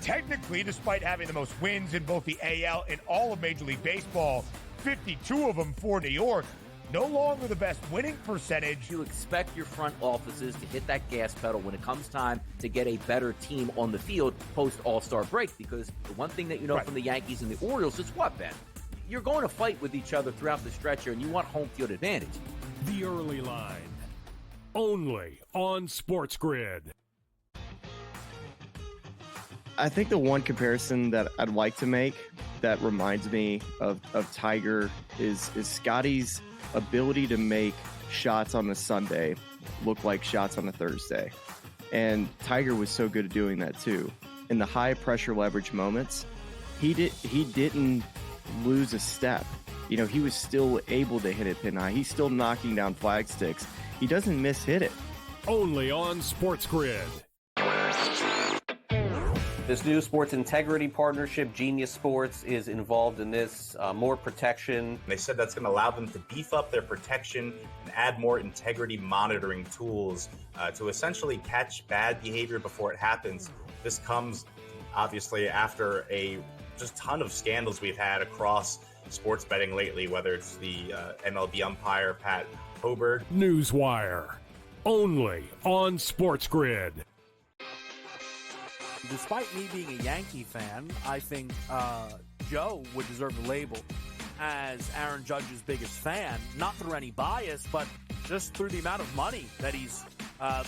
technically, despite having the most wins in both the AL and all of Major League Baseball, 52 of them for New York, no longer the best winning percentage. You expect your front offices to hit that gas pedal when it comes time to get a better team on the field post All-Star break, because the one thing that you know from the Yankees and the Orioles is what, Ben? You're going to fight with each other throughout the stretch here, and you want home field advantage. The Early Line, only on SportsGrid. I think the one comparison that I'd like to make that reminds me of Tiger is Scotty's ability to make shots on a Sunday look like shots on a Thursday. And Tiger was so good at doing that too. In the high pressure leverage moments, he didn't lose a step. You know, he was still able to hit it pin high. He's still knocking down flag sticks. He doesn't miss-hit it. Only on SportsGrid. This new sports integrity partnership, Genius Sports, is involved in this. More protection. They said that's going to allow them to beef up their protection and add more integrity monitoring tools to essentially catch bad behavior before it happens. This comes, obviously, after a just ton of scandals we've had across sports betting lately, whether it's the MLB umpire, Pat Hoberg. Newswire, only on SportsGrid. Despite me being a Yankee fan, I think Joe would deserve the label as Aaron Judge's biggest fan, not through any bias, but just through the amount of money that he's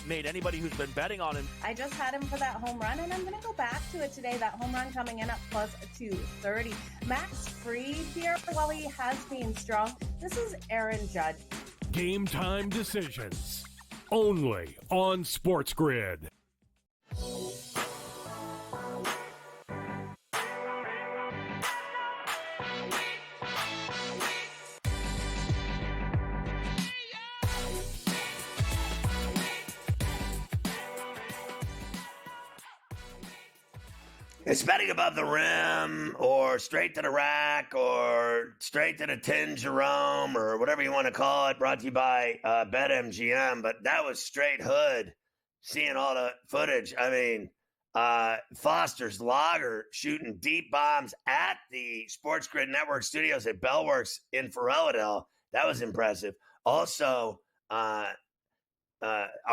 made anybody who's been betting on him. I just had him for that home run, and I'm going to go back to it today. That home run coming in at plus 230. Max Fried here, while he has been strong, this is Aaron Judge. Game time decisions, only on SportsGrid. It's betting above the rim or straight to the rack or straight to the tin Jerome or whatever you want to call it, brought to you by BetMGM. But that was straight hood, seeing all the footage. I mean, Foster's Lager shooting deep bombs at the SportsGrid Network studios at Bellworks in Pharrell. That was impressive. Also, our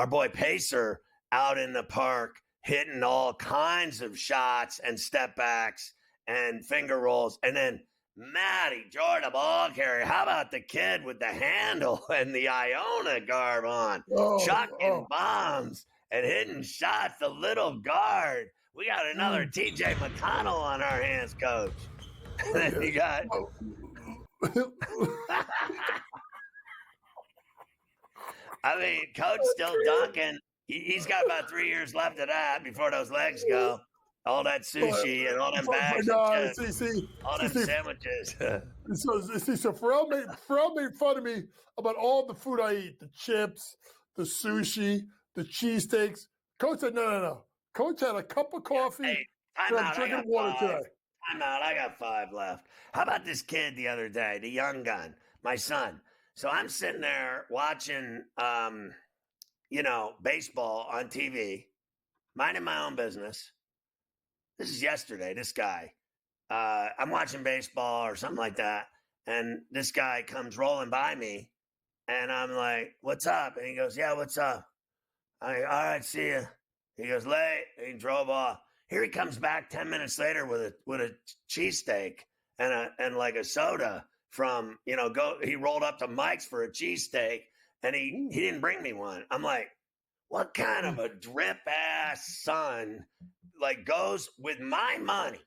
boy Pacer out in the park, hitting all kinds of shots and step backs and finger rolls. And then Matty, Jordan, ball carrier. How about the kid with the handle and the Iona garb on? Chucking bombs and hitting shots, the little guard. We got another TJ McConnell on our hands, coach. And then we got... I mean, coach still dunking. He's got about 3 years left of that before those legs go. All that sushi and all them bags and chips, all them sandwiches. So Pharrell made fun of me about all the food I eat, the chips, the sushi, the cheesesteaks. Coach said, no. Coach had a cup of coffee and I'm drinking water today. I'm out. I got 5 left. How about this kid the other day, the young gun, my son? So I'm sitting there watching baseball on TV, minding my own business. This is yesterday, this guy. I'm watching baseball or something like that, and this guy comes rolling by me, and I'm like, what's up? And he goes, yeah, what's up? I'm like, all right, see ya. He goes, late, and he drove off. Here he comes back 10 minutes later with a cheesesteak and like a soda from, he rolled up to Mike's for a cheesesteak, and he didn't bring me one. I'm like, what kind of a drip-ass son, goes with my money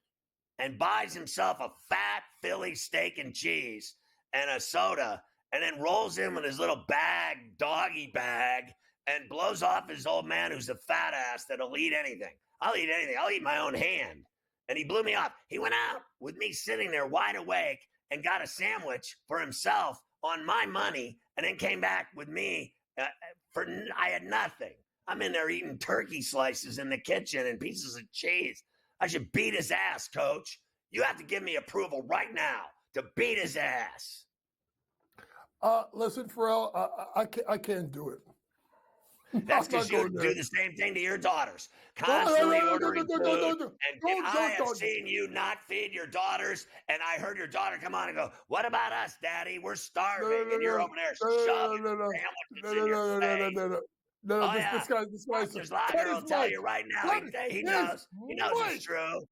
and buys himself a fat Philly steak and cheese and a soda and then rolls in with his little doggy bag, and blows off his old man who's a fat ass that'll eat anything. I'll eat anything. I'll eat my own hand. And he blew me off. He went out with me sitting there wide awake and got a sandwich for himself on my money, and then came back with me I had nothing. I'm in there eating turkey slices in the kitchen and pieces of cheese. I should beat his ass, coach. You have to give me approval right now to beat his ass. Listen, Pharrell, I can't do it. That's because you do the same thing to your daughters. Constantly ordering food. And I have seen you not feed your daughters, and I heard your daughter come on and go, "What about us, Daddy? We're starving." And you're over there shoving sandwiches in your face. This guy's Foster's Lager will tell you right now. He knows. He knows it's true.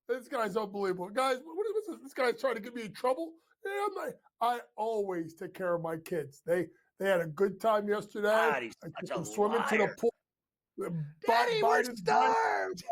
This guy's unbelievable. Guys, what is this? This guy's trying to get me in trouble? Yeah, I always take care of my kids. They had a good time yesterday. God, he's I such took a them swimming to the liar. pool. Daddy, we're starved.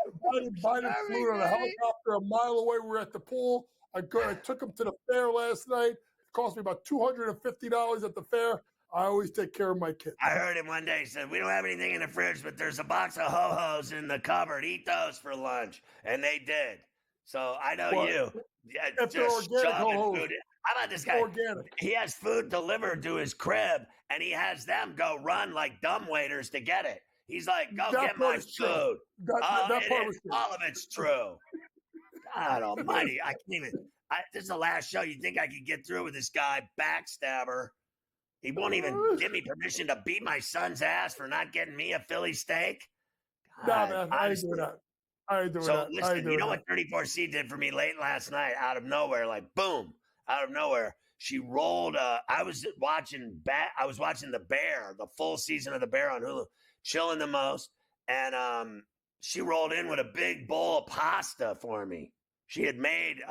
Biden flew on a helicopter a mile away. We were at the pool. I took him to the fair last night. It cost me about $250 at the fair. I always take care of my kids. I heard him one day. He said, "We don't have anything in the fridge, but there's a box of Ho-Hos in the cupboard. Eat those for lunch." And they did. So I know you. Yeah, if they're just organic shoving Ho-Hos. food. How about this guy? Organic. He has food delivered to his crib, and he has them go run like dumbwaiters to get it. He's like, "Go get my food." All of it's true. God almighty. I can't even. This is the last show. You think I could get through with this guy, backstabber? He won't even give me permission to beat my son's ass for not getting me a Philly steak. God, man, I ain't doing that. I ain't doing that. Listen, you know what 34C did for me late last night? Out of nowhere, like boom, out of nowhere, she rolled. I was watching The Bear, the full season of The Bear on Hulu, chilling the most, and she rolled in with a big bowl of pasta for me. She had made.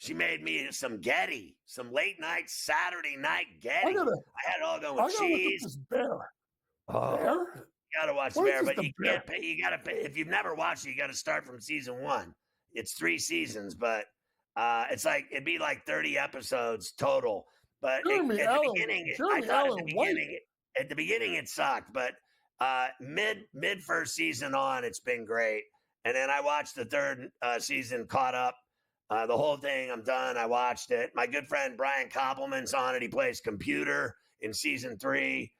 She made me some Getty, some late night Saturday night Getty. I had it all going with cheese. This Bear. Bear? You gotta watch Bear, but you can't pay. You gotta pay. If you've never watched it, you gotta start from season 1. It's 3 seasons, but it's like it'd be like 30 episodes total. But at the beginning it sucked, but mid first season on, it's been great. And then I watched the third season, caught up. The whole thing, I'm done. I watched it. My good friend Brian Koppelman's on it. He plays computer in season 3.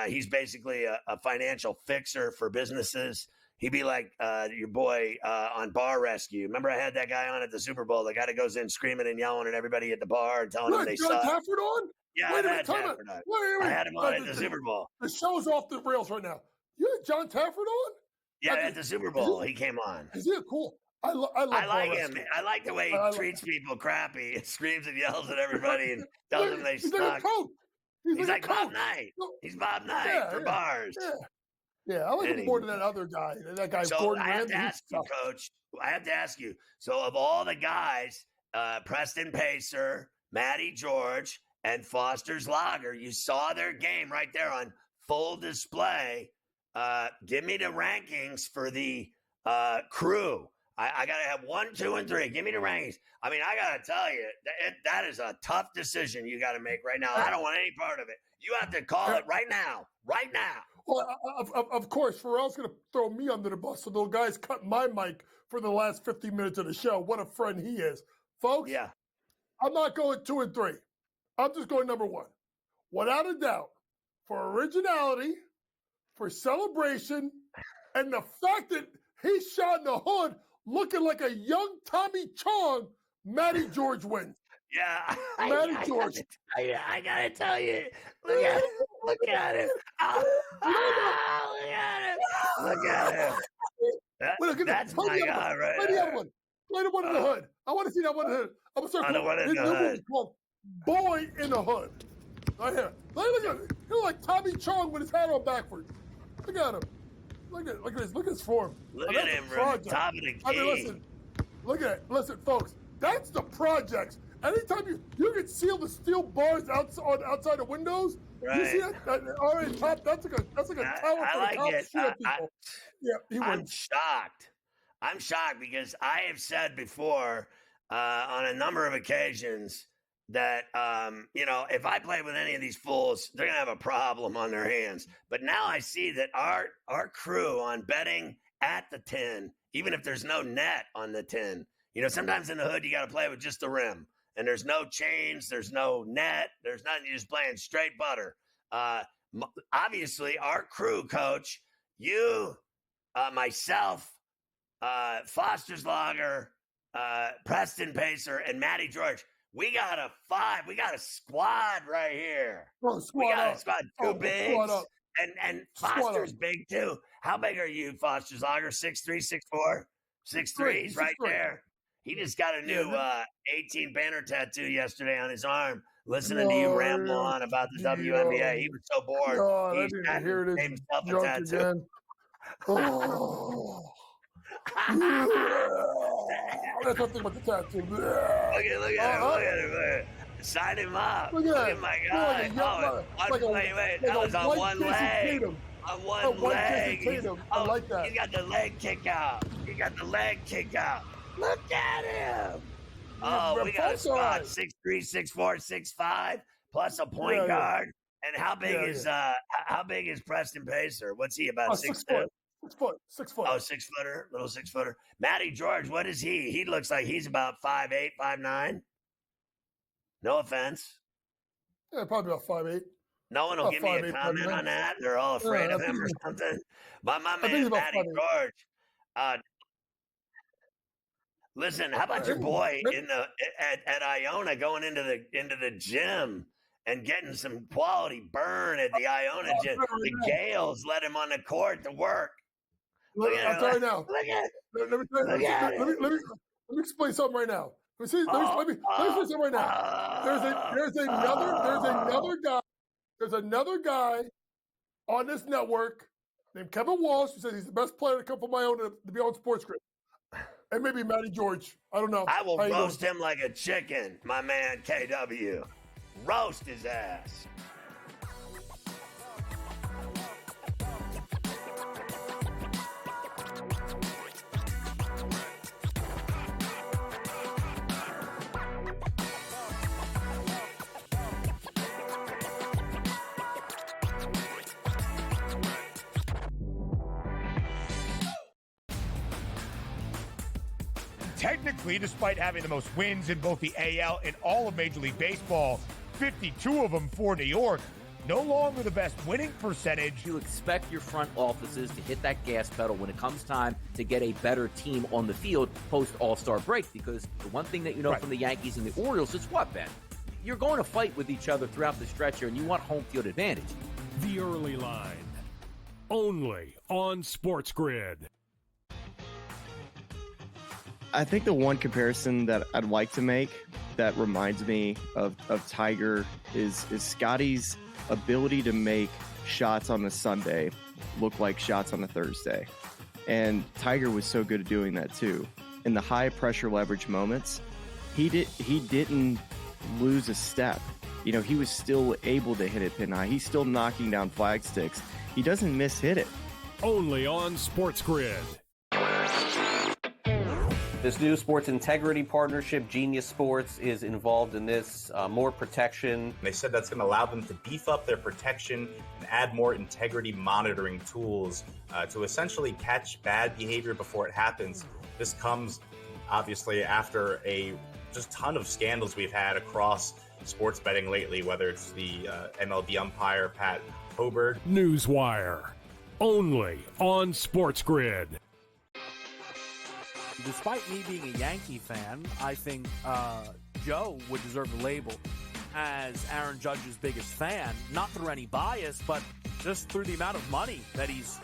He's basically a financial fixer for businesses. He'd be like your boy on Bar Rescue. Remember I had that guy on at the Super Bowl, the guy that goes in screaming and yelling at everybody at the bar and telling them they John suck. Tafford on? Yeah, I had Tafford on. I had him on at the Super Bowl. The show's off the rails right now. You had John Tafford on? Yeah, at the Super Bowl, he came on. Is he cool? I like him. I like the way he treats people crappy and screams and yells at everybody and tells them they suck. Like a coach. He's like Bob Knight. He's Bob Knight for bars. Yeah, I like him more than that other guy. That guy, so Gordon I have Ramsay. to ask you, Coach. I have to ask you. So of all the guys, Preston Pacer, Matty George, and Foster's Lager, you saw their game right there on full display. Give me the rankings for the crew. I got to have 1, 2, and 3. Give me the rankings. I mean, I got to tell you, that is a tough decision you got to make right now. I don't want any part of it. You have to call it right now. Right now. Well, of course, Pharrell's going to throw me under the bus, so the guy's cut my mic for the last 50 minutes of the show. What a friend he is. Folks, I'm not going 2 and 3. I'm just going number 1. Without a doubt, for originality, for celebration, and the fact that he shot in the hood looking like a young Tommy Chong, Matty George wins. Yeah. Matty George. I got to tell you. Look at him. Look at him. Look at him. That's my guy, right? Play the other one. Play the one in the hood. I want to see that one in the hood. I'm going to start one in the hood. Called Boy in the Hood. Right here. Look at him. He looks like Tommy Chong with his hat on backwards. Look at him. Look at this. Look at his form. Look at him from the top of the key. I mean, listen. Look at it. Listen, folks. That's the projects. Anytime you can seal the steel bars outside the windows. Right. You see that already top? That's like a tower. I like it. He wins. I'm shocked because I have said before on a number of occasions that, if I play with any of these fools, they're going to have a problem on their hands. But now I see that our crew on betting at the 10, even if there's no net on the 10, sometimes in the hood, you got to play with just the rim. And there's no chains, there's no net, there's nothing. You're just playing straight butter. Obviously, our crew, Coach, you, myself, Foster's Lager, Preston Pacer, and Matty George. We got a squad right here. Oh, we got a squad. Two bigs, And Squat Foster's him. big too. How big are you, Foster's Lager? 6'3", 6'4"? 6'3", he's right 6'3". there. He just got a new Yeah, 18 banner tattoo yesterday on his arm. Listening to you ramble no, on about the WNBA, he was so bored. God, I He didn't sat hear and this gave himself a junk tattoo. again. Oh. That's one thing about the tattoo. Look at him, look at him. Sign him up. Look at my that. guy. Wait, that was on one leg. On one leg. I like that. He got the leg kick out. Look at him. Oh, we got a spot. 6'3", 6'4", 6'5", plus a point guard. And how big is Preston Pacer? What's he, about 6'2"? 6 foot. Oh, 6 footer, little 6 footer. Matty George, what is he? He looks like he's about 5'8", 5'9". No offense. Yeah, probably about 5'8". No one will give me a comment on that. They're all afraid of him or something. But my man, Matty George. Listen, how about your boy at Iona going into the gym and getting some quality burn at the Iona gym? The Gales let him on the court to work. I'll tell you now. Let me explain something right now. Let me explain something right now. There's another guy on this network named Kevin Walsh who says he's the best player to come from Iona to be on SportsGrid. And maybe Matty George. I don't know. I will roast him like a chicken, my man KW. Roast his ass. Technically, despite having the most wins in both the AL and all of Major League Baseball, 52 of them for New York, no longer the best winning percentage. You expect your front offices to hit that gas pedal when it comes time to get a better team on the field post All-Star break, because the one thing that you know from the Yankees and the Orioles is what, Ben? You're going to fight with each other throughout the stretch here, and you want home field advantage. The Early Line, only on SportsGrid. I think the one comparison that I'd like to make that reminds me of Tiger is Scotty's ability to make shots on a Sunday look like shots on a Thursday. And Tiger was so good at doing that too. In the high pressure leverage moments, he didn't lose a step. You know, he was still able to hit it pin high. He's still knocking down flag sticks. He doesn't miss hit it. Only on SportsGrid. This new sports integrity partnership, Genius Sports, is involved in this. More protection. They said that's going to allow them to beef up their protection and add more integrity monitoring tools to essentially catch bad behavior before it happens. This comes obviously after a just ton of scandals we've had across sports betting lately, whether it's the MLB umpire Pat Hoberg. Newswire, only on SportsGrid. Despite me being a Yankee fan, I think Joe would deserve a label as Aaron Judge's biggest fan, not through any bias, but just through the amount of money that he's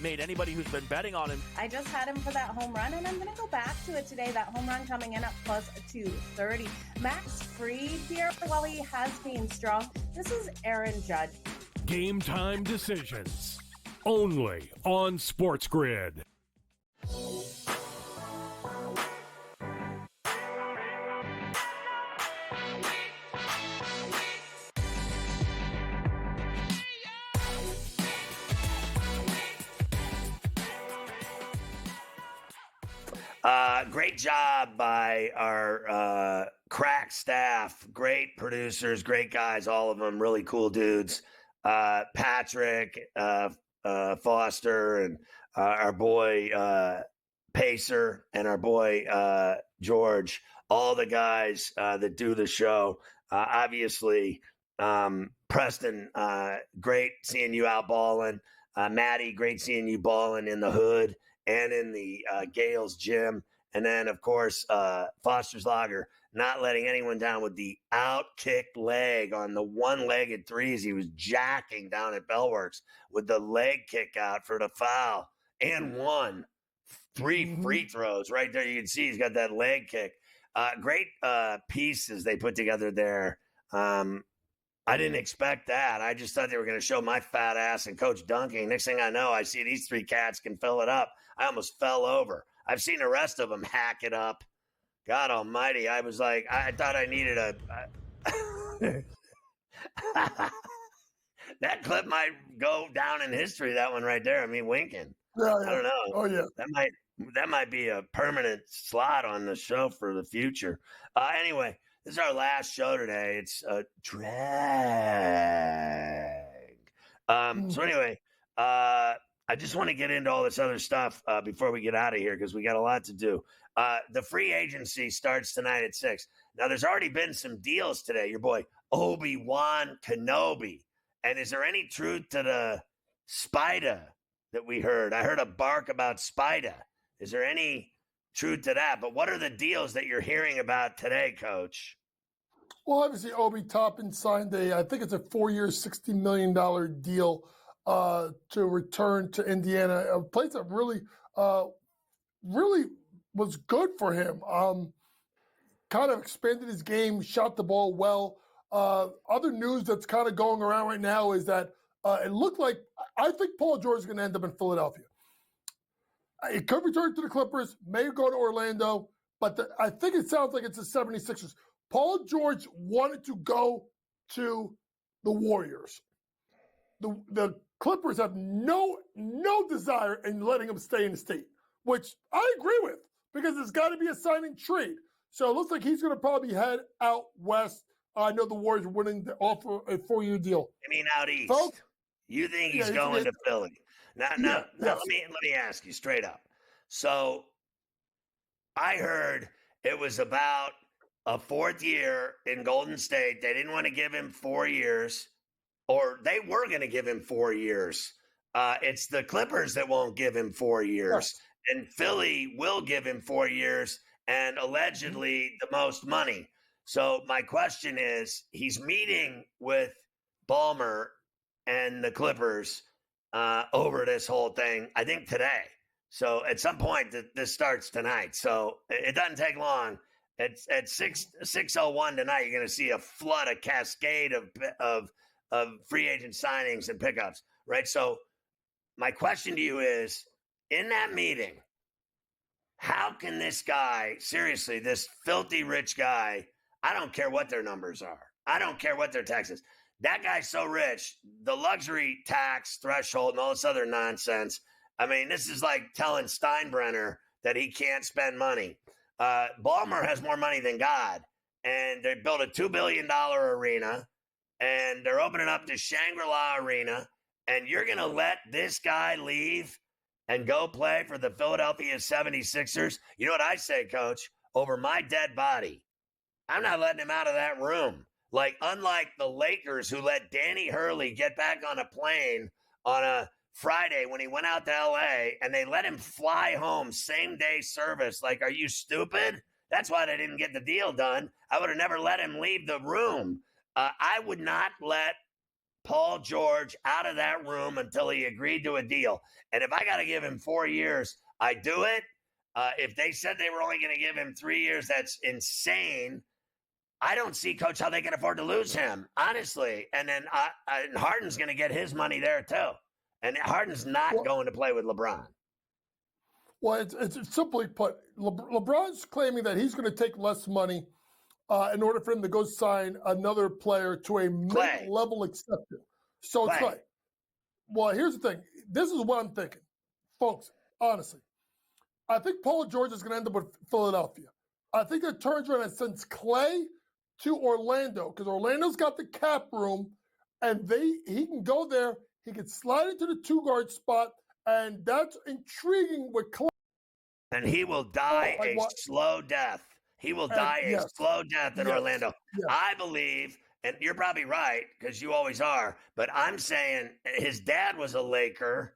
made anybody who's been betting on him. I just had him for that home run, and I'm going to go back to it today. That home run coming in at plus 230. Max Fried here, while he has been strong, this is Aaron Judge. Game time decisions, only on SportsGrid. Great job by our crack staff. Great producers, great guys, all of them, really cool dudes. Patrick, Foster, and our boy Pacer, and our boy George, all the guys that do the show. Obviously, Preston, great seeing you out balling. Maddie, great seeing you balling in the hood and in the Gales gym. And then, of course, Foster's Lager, not letting anyone down with the out-kicked leg on the one-legged threes he was jacking down at Bellworks with the leg kick out for the foul and one. 3 free throws right there. You can see he's got that leg kick. Great pieces they put together there. I didn't expect that. I just thought they were going to show my fat ass and Coach dunking. Next thing I know, I see these 3 cats can fill it up. I almost fell over. I've seen the rest of them hack it up. God almighty. I was like, I thought I needed that clip might go down in history, that one right there. I mean, winking. Yeah. I don't know. Oh, yeah. That might be a permanent slot on the show for the future. Anyway, this is our last show today. It's a drag. So anyway, I just want to get into all this other stuff before we get out of here because we got a lot to do. The free agency starts tonight at 6. Now, there's already been some deals today. Your boy Obi-Wan Kenobi. And is there any truth to the Spider that we heard? I heard a bark about Spider. Is there any truth to that? But what are the deals that you're hearing about today, Coach? Well, obviously, Obi Toppin signed I think it's a 4-year, $60 million deal to return to Indiana, a place that really was good for him. Kind of expanded his game, shot the ball well. Other news that's kind of going around right now is that it looked like I think Paul George is going to end up in Philadelphia. It could return to the Clippers, may go to Orlando, but I think it sounds like it's the 76ers. Paul George wanted to go to the Warriors. The Clippers have no desire in letting him stay in the state, which I agree with because there's got to be a sign and trade. So it looks like he's going to probably head out west. I know the Warriors are willing to offer a 4-year deal. I mean, out east. Folks, you think he's going to Philly? Now, let me ask you straight up. So I heard it was about a 4th year in Golden State. They didn't want to give him 4 years, or they were going to give him 4 years. It's the Clippers that won't give him 4 years, and Philly will give him 4 years and allegedly the most money. So my question is, he's meeting with Ballmer and the Clippers over this whole thing, I think today. So at some point, this starts tonight. So it doesn't take long. At 6:01 tonight, you're going to see a flood, a cascade of free agent signings and pickups, right? So my question to you is, in that meeting, how can this guy, seriously, this filthy rich guy, I don't care what their numbers are. I don't care what their tax is. That guy's so rich, the luxury tax threshold and all this other nonsense. I mean, this is like telling Steinbrenner that he can't spend money. Ballmer has more money than God, and they built a $2 billion arena, and they're opening up the Shangri-La Arena, and you're going to let this guy leave and go play for the Philadelphia 76ers? You know what I say, Coach? Over my dead body, I'm not letting him out of that room. Like, unlike the Lakers who let Danny Hurley get back on a plane on a Friday when he went out to L.A. and they let him fly home same-day service. Like, are you stupid? That's why they didn't get the deal done. I would have never let him leave the room. I would not let Paul George out of that room until he agreed to a deal. And if I got to give him 4 years, I do it. If they said they were only going to give him 3 years, that's insane. I don't see, Coach, how they can afford to lose him, honestly. And then and Harden's going to get his money there, too. And Harden's not going to play with LeBron. Well, it's simply put, LeBron's claiming that he's going to take less money in order for him to go sign another player to a mid-level exception. So it's like, well, here's the thing. This is what I'm thinking. Folks, honestly, I think Paul George is going to end up with Philadelphia. I think it turns around and sends Clay to Orlando because Orlando's got the cap room, and he can go there. He can slide into the 2-guard spot, and that's intriguing with Clay. And he will die a slow death. He will die a slow death in Orlando. Yes. I believe, and you're probably right because you always are, but I'm saying his dad was a Laker.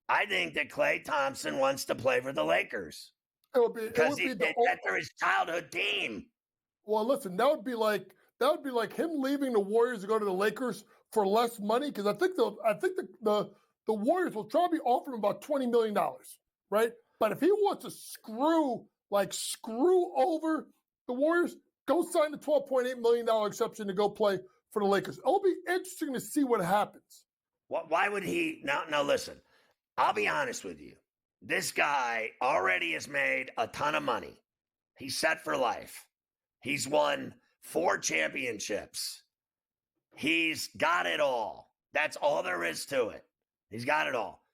I think that Klay Thompson wants to play for the Lakers. They're his childhood team. Well, listen, that would be like him leaving the Warriors to go to the Lakers for less money, because I think the Warriors will try to be offering him about $20 million, right? But if he wants to screw over the Warriors, go sign the $12.8 million exception to go play for the Lakers. It'll be interesting to see what happens. Why would he? Now, listen, I'll be honest with you. This guy already has made a ton of money. He's set for life. He's won 4 championships. He's got it all. That's all there is to it. He's got it all.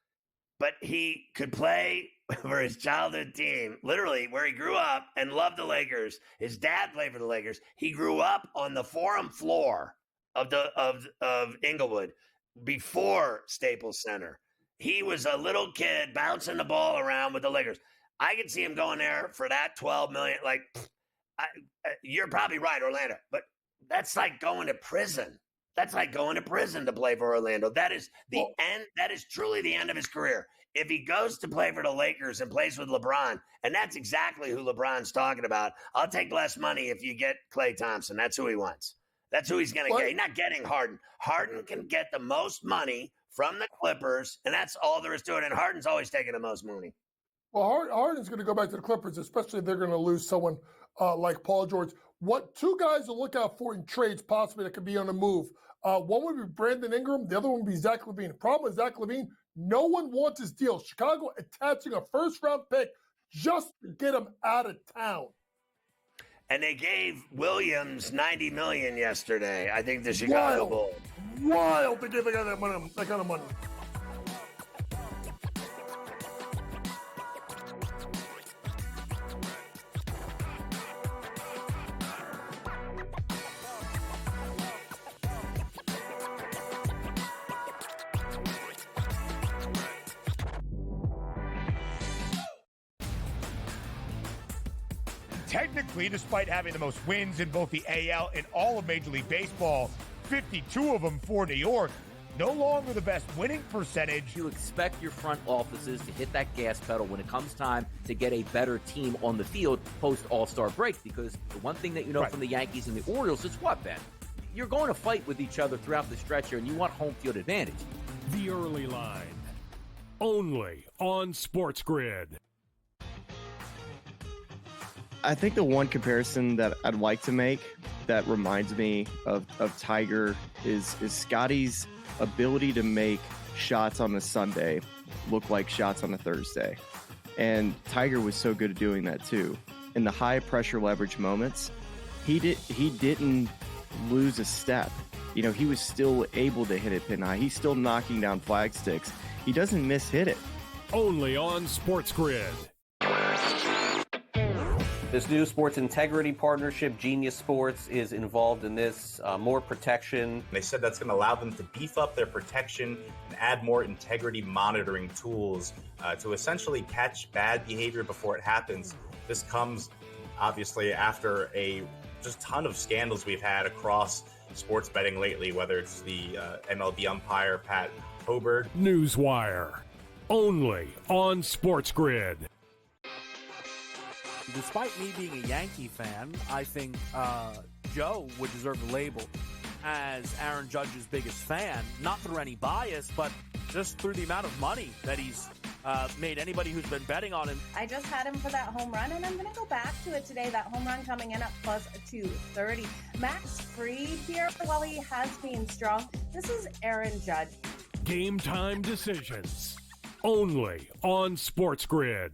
But he could play for his childhood team, literally where he grew up and loved the Lakers. His dad played for the Lakers. He grew up on the Forum floor of Inglewood before Staples Center. He was a little kid bouncing the ball around with the Lakers. I could see him going there for that $12 million. Like, you're probably right, Orlando, but that's like going to prison. That's like going to prison to play for Orlando. That is the end. That is truly the end of his career. If he goes to play for the Lakers and plays with LeBron, and that's exactly who LeBron's talking about, I'll take less money if you get Klay Thompson. That's who he wants. That's who he's going to get. He's not getting Harden. Harden can get the most money from the Clippers, and that's all there is to it. And Harden's always taking the most money. Well, Harden's going to go back to the Clippers, especially if they're going to lose someone like Paul George. What 2 guys to look out for in trades possibly that could be on the move? One would be Brandon Ingram. The other one would be Zach LaVine. The problem with Zach LaVine, no one wants his deal. Chicago attaching a first-round pick just to get him out of town. And they gave Williams $90 million yesterday. I think the Chicago Bulls. Wild to give that kind of money. Technically, despite having the most wins in both the AL and all of Major League Baseball, 52 of them for New York, no longer the best winning percentage. You expect your front offices to hit that gas pedal when it comes time to get a better team on the field post All-Star break, because the one thing that you know from the Yankees and the Orioles is what, Ben? You're going to fight with each other throughout the stretch here, and you want home field advantage. The Early Line, only on SportsGrid. I think the one comparison that I'd like to make that reminds me of Tiger is Scotty's ability to make shots on a Sunday look like shots on a Thursday. And Tiger was so good at doing that too. In the high pressure leverage moments, he didn't lose a step. You know, he was still able to hit it pin high. He's still knocking down flag sticks. He doesn't miss-hit it. Only on SportsGrid. This new sports integrity partnership, Genius Sports, is involved in this. More protection. They said that's going to allow them to beef up their protection and add more integrity monitoring tools to essentially catch bad behavior before it happens. This comes, obviously, after a just ton of scandals we've had across sports betting lately, whether it's the MLB umpire, Pat Hoberg. Newswire, only on SportsGrid. Despite me being a Yankee fan, I think Joe would deserve the label as Aaron Judge's biggest fan, not through any bias, but just through the amount of money that he's made anybody who's been betting on him. I just had him for that home run, and I'm going to go back to it today. That home run coming in at plus 230. Max Fried here, while he has been strong, this is Aaron Judge. Game time decisions, only on SportsGrid.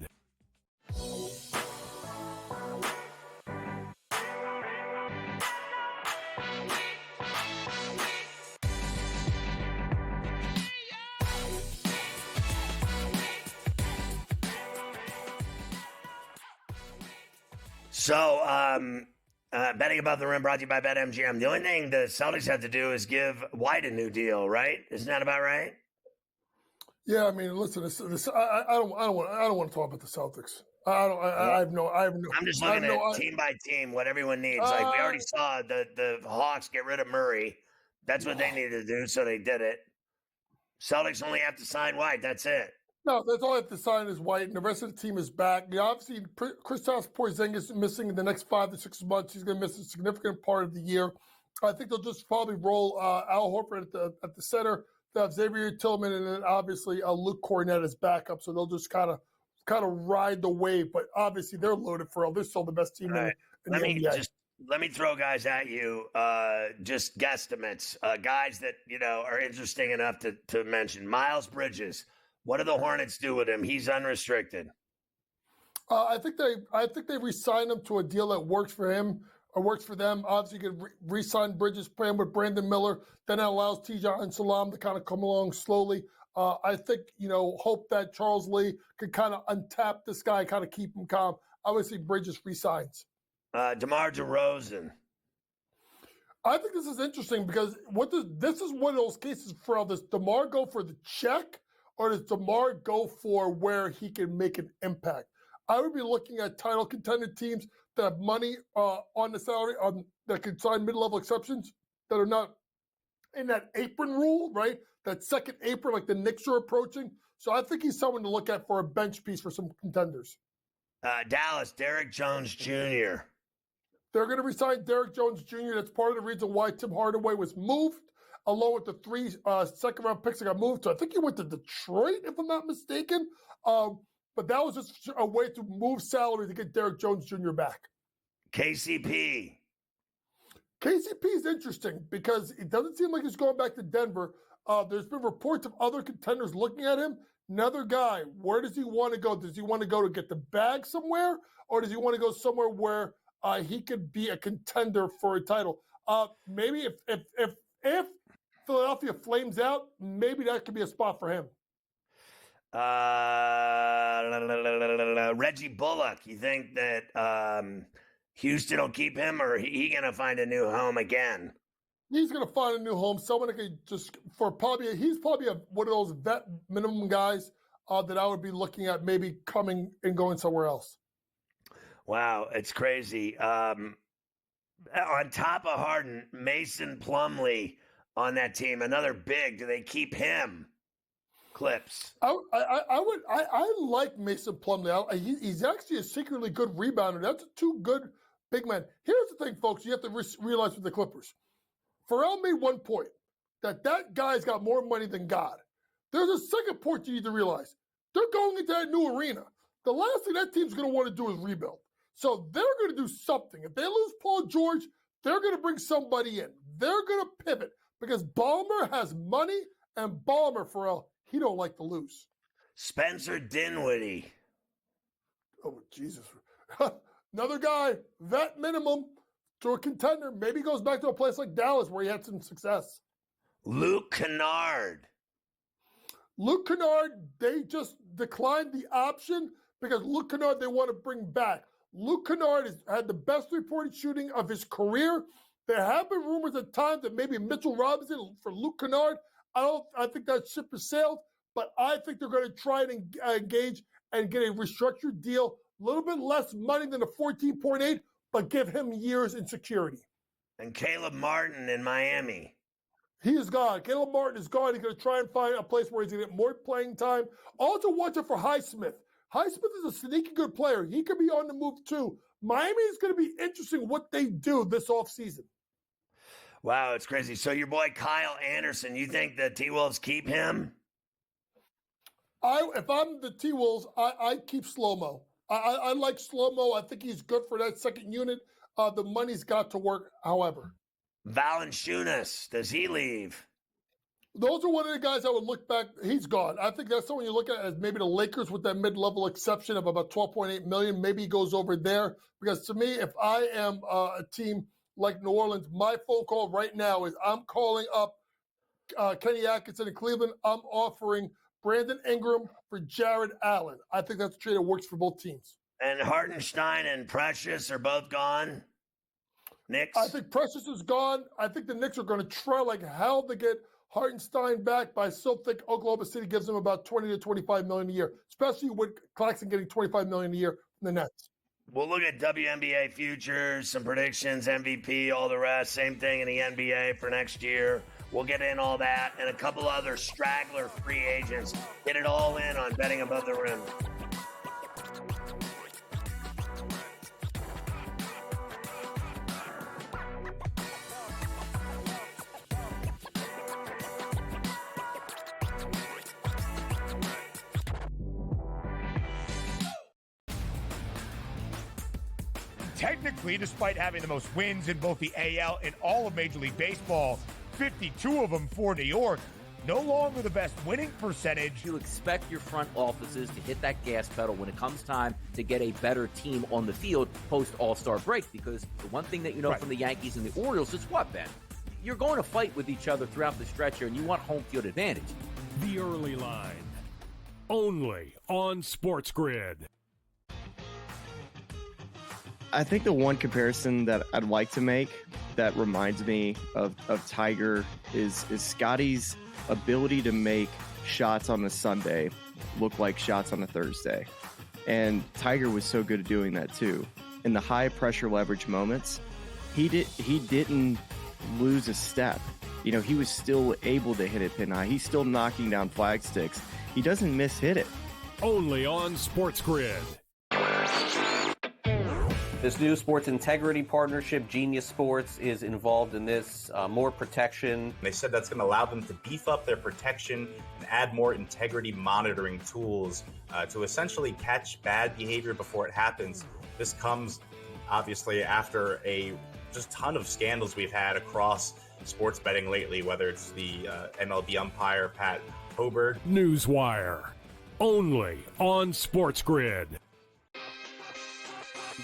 So, betting above the rim brought to you by BetMGM. The only thing the Celtics have to do is give White a new deal, right? Isn't that about right? Yeah, I mean, listen, I don't want to talk about the Celtics. I have no. I'm just looking at team by team what everyone needs. Like we already saw the Hawks get rid of Murray. That's what they needed to do, so they did it. Celtics only have to sign White. That's it. No, that's all I have to sign is White, and the rest of the team is back. Obviously, Kristaps Porzingis is missing in the next 5 to 6 months. He's going to miss a significant part of the year. I think they'll just probably roll Al Horford at the center. They'll have Xavier Tillman, and then obviously Luke Cornett as backup. So they'll just kind of ride the wave. But obviously, they're loaded for all. They're still the best team in the NBA. Let me throw guys at you, just guesstimates, guys that are interesting enough to mention. Miles Bridges. What do the Hornets do with him? He's unrestricted. I think they re-signed him to a deal that works for him or works for them. Obviously, you could re-sign Bridges, playing with Brandon Miller. Then that allows Tijan and Salam to kind of come along slowly. I think hope that Charles Lee could kind of untap this guy, kind of keep him calm. Obviously, Bridges re-signs. DeMar DeRozan. I think this is interesting because this is one of those cases for all this. DeMar go for the check, or does DeMar go for where he can make an impact? I would be looking at title contender teams that have money on the salary that can sign mid-level exceptions that are not in that apron rule, right? That second apron, like the Knicks are approaching. So I think he's someone to look at for a bench piece for some contenders. Dallas, Derrick Jones Jr. They're going to resign Derrick Jones Jr. That's part of the reason why Tim Hardaway was moved, along with the 3 second-round picks that got moved. So I think he went to Detroit, if I'm not mistaken. But that was just a way to move salary to get Derrick Jones Jr. back. KCP. KCP is interesting because it doesn't seem like he's going back to Denver. There's been reports of other contenders looking at him. Another guy, where does he want to go? Does he want to go to get the bag somewhere? Or does he want to go somewhere where he could be a contender for a title? Maybe if Philadelphia flames out, maybe that could be a spot for him. Reggie Bullock. You think that Houston will keep him, or he going to find a new home again? He's going to find a new home. Someone that could he's probably one of those vet minimum guys that I would be looking at maybe coming and going somewhere else. Wow, it's crazy. On top of Harden, Mason Plumlee on that team, another big. Do they keep him? Clips. I like Mason Plumlee. He's actually a secretly good rebounder. That's two good big men. Here's the thing, folks. You have to realize with the Clippers. Pharrell made one point, that guy's got more money than God. There's a second point you need to realize. They're going into that new arena. The last thing that team's going to want to do is rebuild. So they're going to do something. If they lose Paul George, they're going to bring somebody in. They're going to pivot because Ballmer has money, and Ballmer, Pharrell, he don't like to lose. Spencer Dinwiddie. Oh, Jesus. Another guy, vet minimum, to a contender. Maybe he goes back to a place like Dallas where he had some success. Luke Kennard. Luke Kennard, they just declined the option because Luke Kennard they want to bring back. Luke Kennard had the best reported shooting of his career. There have been rumors at times that maybe Mitchell Robinson for Luke Kennard. I think that ship has sailed, but I think they're going to try and engage and get a restructured deal, a little bit less money than the 14.8, but give him years in security. And Caleb Martin in Miami. He is gone. Caleb Martin is gone. He's going to try and find a place where he's going to get more playing time. Also watch out for Highsmith. Highsmith is a sneaky good player. He could be on the move too. Miami is going to be interesting what they do this offseason. Wow, it's crazy. So your boy Kyle Anderson, you think the T-Wolves keep him? If I'm the T-Wolves, I keep Slow-Mo. I like Slow-Mo. I think he's good for that second unit. The money's got to work, however. Valanciunas, does he leave? Those are one of the guys I would look back. He's gone. I think that's someone you look at as maybe the Lakers with that mid-level exception of about $12.8 million. Maybe he goes over there. Because to me, if I am a team like New Orleans, my phone call right now is I'm calling up Kenny Atkinson in Cleveland. I'm offering Brandon Ingram for Jared Allen. I think that's a trade that works for both teams. And Hartenstein and Precious are both gone? Knicks? I think Precious is gone. I think the Knicks are going to try like hell to get Hartenstein back, but I still think Oklahoma City gives them about $20 to $25 million a year, especially with Claxton getting $25 million a year from the Nets. We'll look at WNBA futures, some predictions, MVP, all the rest. Same thing in the NBA for next year. We'll get in all that and a couple other straggler free agents. Get it all in on Betting Above the Rim. Technically, despite having the most wins in both the AL and all of Major League Baseball, 52 of them for New York, no longer the best winning percentage. You expect your front offices to hit that gas pedal when it comes time to get a better team on the field post All-Star break, because the one thing that you know from the Yankees and the Orioles is what, Ben? You're going to fight with each other throughout the stretch here, and you want home field advantage. The Early Line, only on SportsGrid. I think the one comparison that I'd like to make that reminds me of Tiger is Scotty's ability to make shots on a Sunday look like shots on a Thursday. And Tiger was so good at doing that too. In the high pressure leverage moments, he didn't lose a step. You know, he was still able to hit it pin high. He's still knocking down flag sticks. He doesn't miss hit it. Only on SportsGrid. This new sports integrity partnership, Genius Sports, is involved in this. More protection. They said that's going to allow them to beef up their protection and add more integrity monitoring tools to essentially catch bad behavior before it happens. This comes obviously after a just ton of scandals we've had across sports betting lately, whether it's the MLB umpire Pat Hobert. Newswire, only on SportsGrid.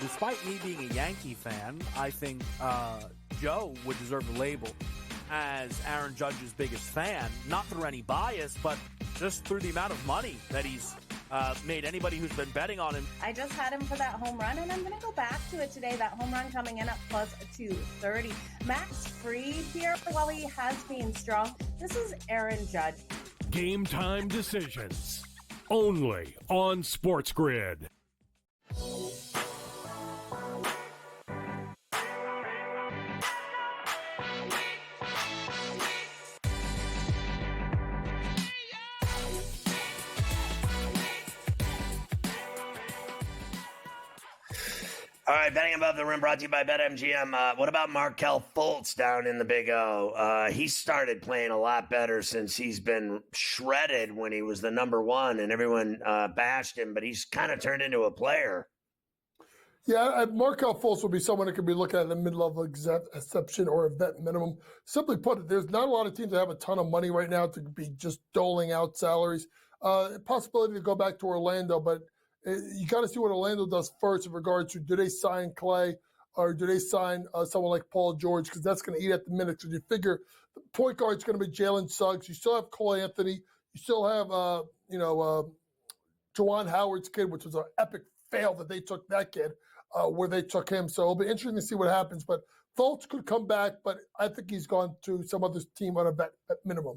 Despite me being a Yankee fan, I think Joe would deserve the label as Aaron Judge's biggest fan, not through any bias, but just through the amount of money that he's made anybody who's been betting on him. I just had him for that home run, and I'm going to go back to it today. That home run coming in at plus 230. Max Fried here, while he has been strong. This is Aaron Judge. Game time decisions, only on SportsGrid. All right, Betting Above the Rim brought to you by BetMGM. What about Markelle Fultz down in the Big O? He started playing a lot better since he's been shredded when he was the number one, and everyone bashed him, but he's kind of turned into a player. Yeah, Markelle Fultz will be someone that could be looked at a mid-level exception or a vet minimum. Simply put, there's not a lot of teams that have a ton of money right now to be just doling out salaries. Possibility to go back to Orlando, but you got to see what Orlando does first in regards to do they sign Clay or do they sign someone like Paul George, because that's going to eat at the minutes. Because you figure the point guard's going to be Jalen Suggs. You still have Cole Anthony. You still have, Juwan Howard's kid, which was an epic fail that they took that kid where they took him. So it'll be interesting to see what happens. But Fultz could come back, but I think he's gone to some other team on a vet at minimum.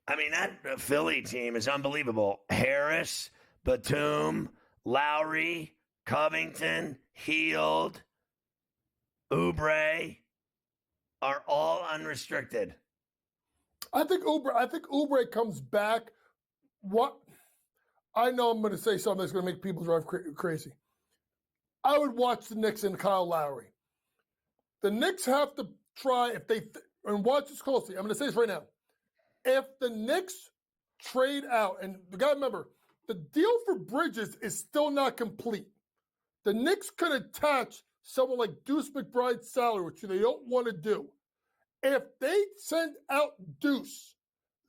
I mean, that Philly team is unbelievable. Harris, Batum, Lowry, Covington, Hield, Oubre are all unrestricted. I think Oubre comes back. What I know, I'm going to say something that's going to make people drive crazy. I would watch the Knicks and Kyle Lowry. The Knicks have to try and watch this closely. I'm going to say this right now. If the Knicks trade out, and you got to remember, the deal for Bridges is still not complete. The Knicks could attach someone like Deuce McBride's salary, which they don't want to do. If they send out Deuce,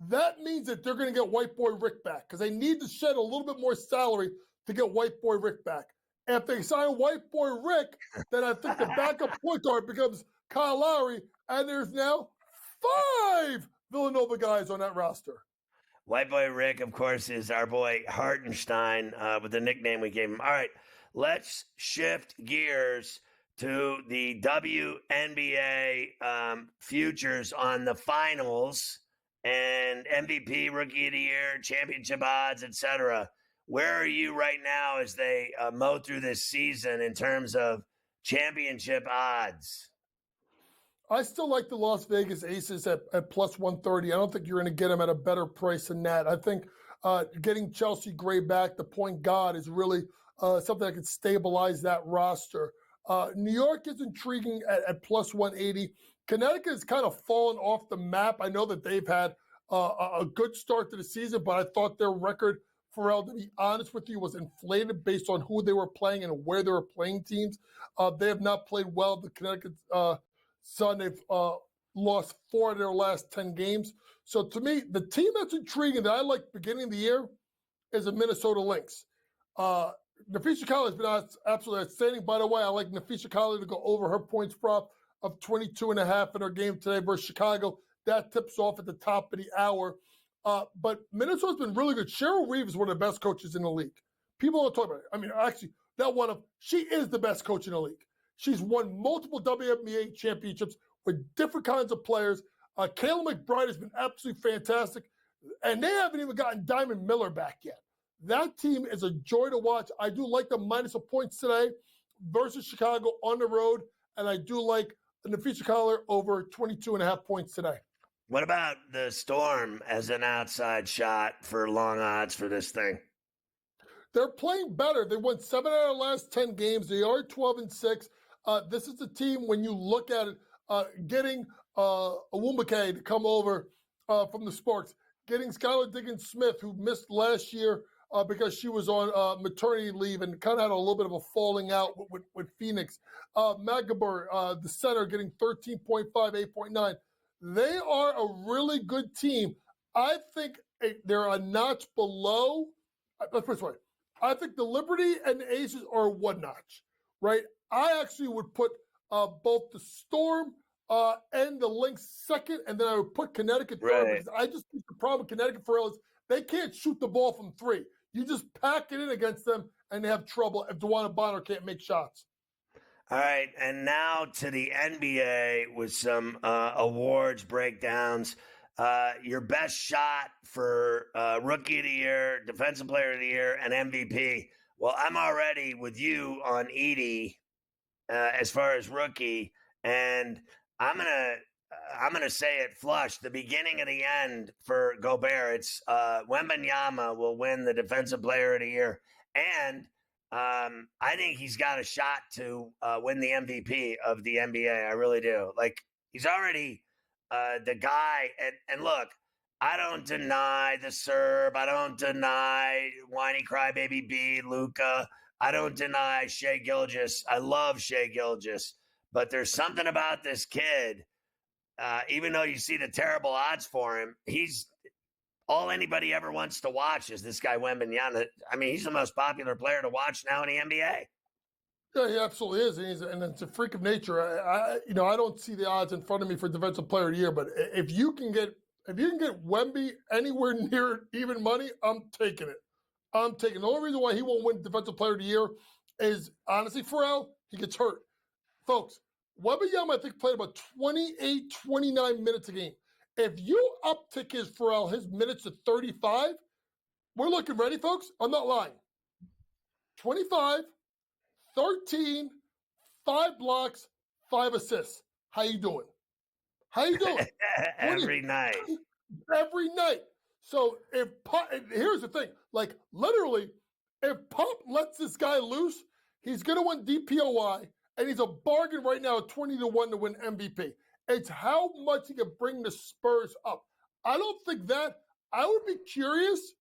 that means that they're going to get White Boy Rick back because they need to shed a little bit more salary to get White Boy Rick back. And if they sign White Boy Rick, then I think the backup point guard becomes Kyle Lowry, and there's now 5 Villanova guys on that roster. White Boy Rick, of course, is our boy Hartenstein with the nickname we gave him. All right, let's shift gears to the WNBA futures on the finals and MVP, Rookie of the Year, championship odds, etc. Where are you right now as they mow through this season in terms of championship odds? I still like the Las Vegas Aces at plus 130. I don't think you're going to get them at a better price than that. I think getting Chelsea Gray back, the point guard, is really something that could stabilize that roster. New York is intriguing at plus 180. Connecticut has kind of fallen off the map. I know that they've had a good start to the season, but I thought their record, Pharrell, to be honest with you, was inflated based on who they were playing and where they were playing teams. They have not played well. The Connecticut Sun, they've lost 4 of their last 10 games. So to me, the team that's intriguing that I like beginning of the year is the Minnesota Lynx. Nafisha Colley has been absolutely outstanding. By the way, I like Nafisha Colley to go over her points prop of 22.5 in her game today versus Chicago. That tips off at the top of the hour. But Minnesota's been really good. Cheryl Reeve is one of the best coaches in the league. People don't talk about it. I mean, actually, she is the best coach in the league. She's won multiple WNBA championships with different kinds of players. Kayla McBride has been absolutely fantastic. And they haven't even gotten Diamond Miller back yet. That team is a joy to watch. I do like the minus of points today versus Chicago on the road. And I do like Nafisha Colley over 22.5 points today. What about the Storm as an outside shot for long odds for this thing? They're playing better. They won 7 out of the last 10 games. They are 12-6. This is a team, when you look at it, getting Awumbake to come over from the Sparks, getting Skylar Diggins-Smith, who missed last year because she was on maternity leave and kind of had a little bit of a falling out with Phoenix. Magabur, the center, getting 13.5, 8.9. They are a really good team. I think they're a notch below. Let's put it this way. I think the Liberty and the Aces are one notch, right? I actually would put both the Storm and the Lynx second, and then I would put Connecticut third. Because I just think the problem with Connecticut for is they can't shoot the ball from 3. You just pack it in against them, and they have trouble if DeWanna Bonner can't make shots. All right, and now to the NBA with some awards breakdowns. Your best shot for Rookie of the Year, Defensive Player of the Year, and MVP. Well, I'm already with you on Edie as far as rookie, and I'm gonna say it flush. The beginning of the end for Gobert. It's Wembanyama will win the Defensive Player of the Year, and I think he's got a shot to win the MVP of the NBA. I really do. Like, he's already the guy. And look, I don't deny the Serb. I don't deny whiny crybaby B, Luka. I don't deny Shai Gilgeous. I love Shai Gilgeous. But there's something about this kid, even though you see the terrible odds for him, he's all anybody ever wants to watch is this guy Wembanyama. I mean, he's the most popular player to watch now in the NBA. Yeah, he absolutely is, and it's a freak of nature. I don't see the odds in front of me for Defensive Player of the Year, but if you can get Wemby anywhere near even money, I'm taking it. The only reason why he won't win Defensive Player of the Year is, honestly, Pharrell, he gets hurt. Folks, Wembanyama, I think, played about 28, 29 minutes a game. If you uptick his minutes to 35, we're looking, ready, folks? I'm not lying. 25, 13, 5 blocks, 5 assists. How you doing? Every night. Every night. So here's the thing. Like, literally, if Pop lets this guy loose, he's going to win DPOY, and he's a bargain right now at 20-1 to win MVP. It's how much he can bring the Spurs up. I don't think that. I would be curious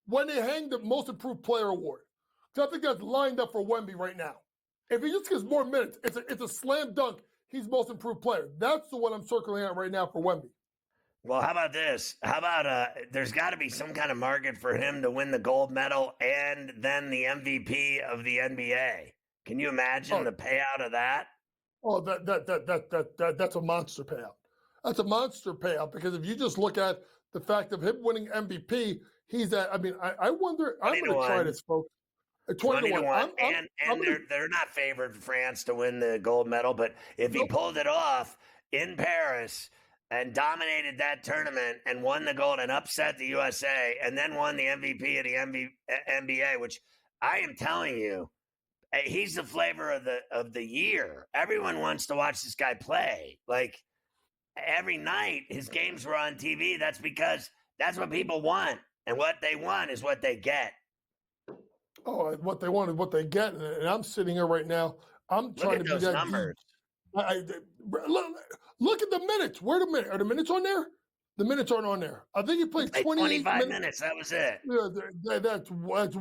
when they hang the Most Improved Player award. Because I think that's lined up for Wemby right now. If he just gets more minutes, it's a slam dunk. He's Most Improved Player. That's the one I'm circling out right now for Wemby. Well, how about this? How about there's got to be some kind of market for him to win the gold medal and then the MVP of the NBA. Can you imagine the payout of that? Oh, that's a monster payout. That's a monster payout because if you just look at the fact of him winning MVP, he's at. I mean, I wonder. I'm going to try this, folks. 20-1, they're not favored France to win the gold medal, but if he pulled it off in Paris and dominated that tournament and won the gold and upset the USA and then won the MVP of the NBA, which I am telling you, he's the flavor of the year. Everyone wants to watch this guy play. Like every night, his games were on TV. That's because that's what people want, and what they want is what they get. Oh, what they want is what they get, and I'm sitting here right now. I'm trying to be those that numbers. Look at the minutes. Where the minutes? Are the minutes on there? The minutes aren't on there. I think he played 25 minutes. That was it. Yeah, that's wild.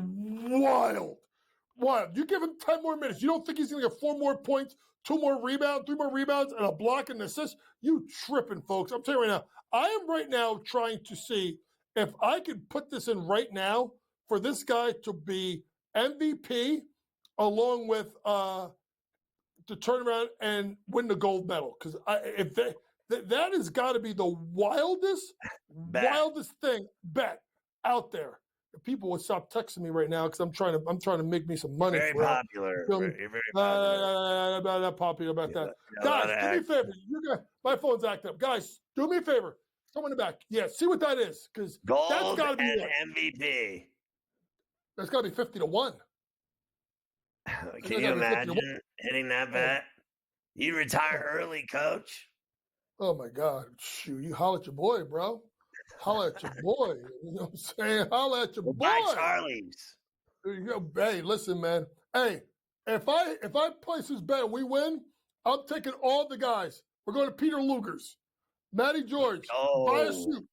Wild. You give him 10 more minutes. You don't think he's going to get 4 more points, 2 more rebounds, 3 more rebounds, and a block and an assist? You tripping, folks. I'm telling you right now. I am right now trying to see if I could put this in right now for this guy to be MVP along with to turn around and win the gold medal. Because if that has got to be the wildest bet out there. People would stop texting me right now because I'm trying to make me some money. Very popular. You're very popular. Not popular about that. Guys, do me a favor. My phone's acting up. Guys, do me a favor. Someone in the back. Yeah, see what that is. Because that's got to be and MVP. That's got to be 50-1. Can you imagine hitting that bet? You retire early, coach. Oh my God! Shoot, you holler at your boy, bro. Holler at your boy. You know what I'm saying? Holler at your boy. Buy Charlie's. There you go. Hey, listen, man. Hey, if I place this bet and we win, I'm taking all the guys. We're going to Peter Luger's, Matty George. Buy a suit.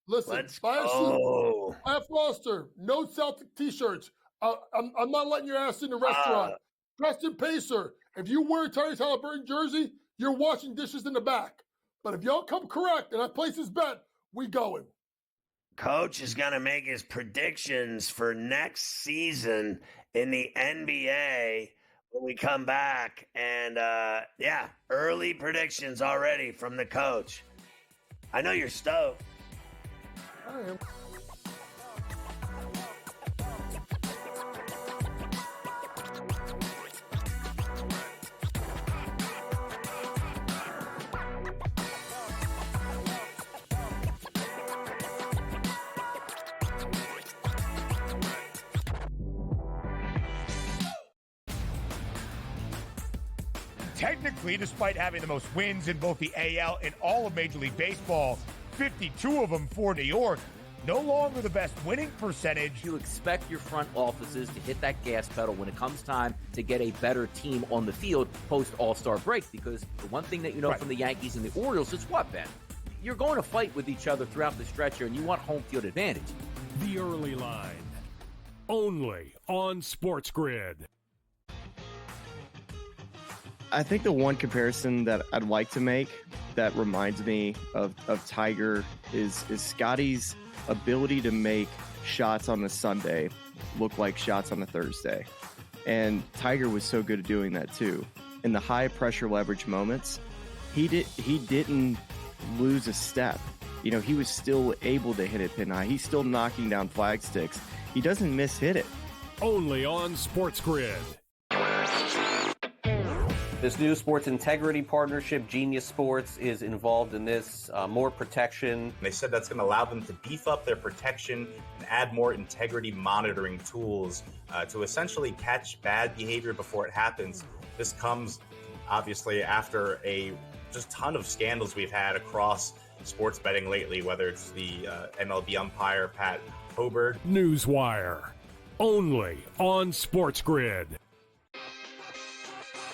Listen, buy a suit. Buy a Foster. No Celtic T-shirts. I'm not letting your ass in the restaurant. Preston Pacer. If you wear a Tyrese Halliburton jersey, you're washing dishes in the back. But if y'all come correct and I place this bet, we going. Coach is going to make his predictions for next season in the NBA when we come back. And, early predictions already from the coach. I know you're stoked. I am. Technically, despite having the most wins in both the AL and all of Major League Baseball, 52 of them for New York, no longer the best winning percentage. You expect your front offices to hit that gas pedal when it comes time to get a better team on the field post All-Star break, because the one thing that you know from the Yankees and the Orioles is what, Ben? You're going to fight with each other throughout the stretch here, and you want home field advantage. The Early Line, only on SportsGrid. I think the one comparison that I'd like to make that reminds me of Tiger is Scotty's ability to make shots on a Sunday look like shots on a Thursday. And Tiger was so good at doing that too. In the high pressure leverage moments, he didn't lose a step. You know, he was still able to hit it pin high. He's still knocking down flag sticks. He doesn't miss hit it. Only on SportsGrid. This new sports integrity partnership, Genius Sports, is involved in this. More protection. They said that's going to allow them to beef up their protection and add more integrity monitoring tools to essentially catch bad behavior before it happens. This comes obviously after a just ton of scandals we've had across sports betting lately, whether it's the MLB umpire Pat Hobert. Newswire, only on SportsGrid.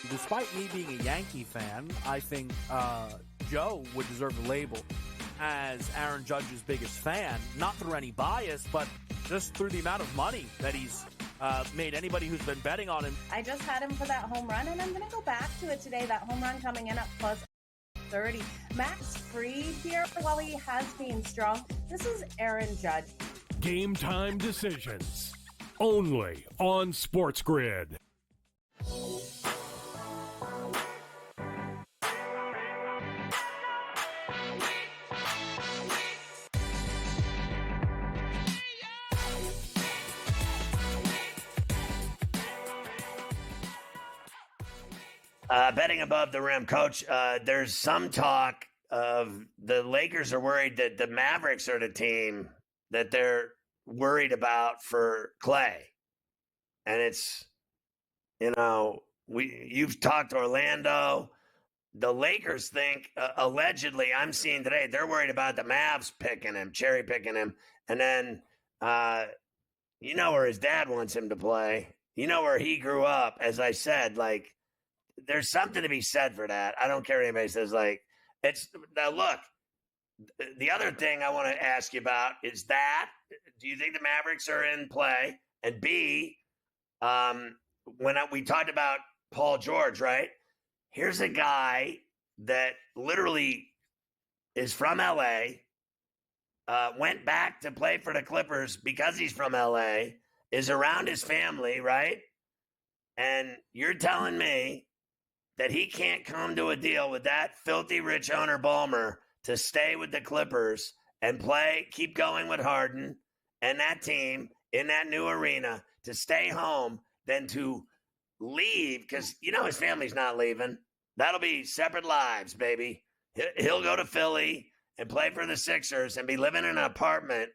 Despite me being a Yankee fan, I think Joe would deserve the label as Aaron Judge's biggest fan, not through any bias, but just through the amount of money that he's made anybody who's been betting on him. I just had him for that home run, and I'm going to go back to it today. That home run coming in at plus 30. Max Fried here, while he has been strong. This is Aaron Judge. Game time decisions, only on SportsGrid. Betting above the rim, Coach, there's some talk of the Lakers are worried that the Mavericks are the team that they're worried about for Clay. And it's You've talked to Orlando. The Lakers think, allegedly, I'm seeing today, they're worried about the Mavs cherry picking him. And then, where his dad wants him to play. You know where he grew up. As I said, like, there's something to be said for that. I don't care what anybody says. Like, it's now look. The other thing I want to ask you about is that do you think the Mavericks are in play? And B, we talked about Paul George, right? Here's a guy that literally is from LA, went back to play for the Clippers because he's from LA, is around his family, right? And you're telling me that he can't come to a deal with that filthy rich owner Ballmer to stay with the Clippers and keep going with Harden and that team in that new arena, to stay home than to leave, because his family's not leaving. That'll be separate lives, baby. He'll go to Philly and play for the Sixers and be living in an apartment,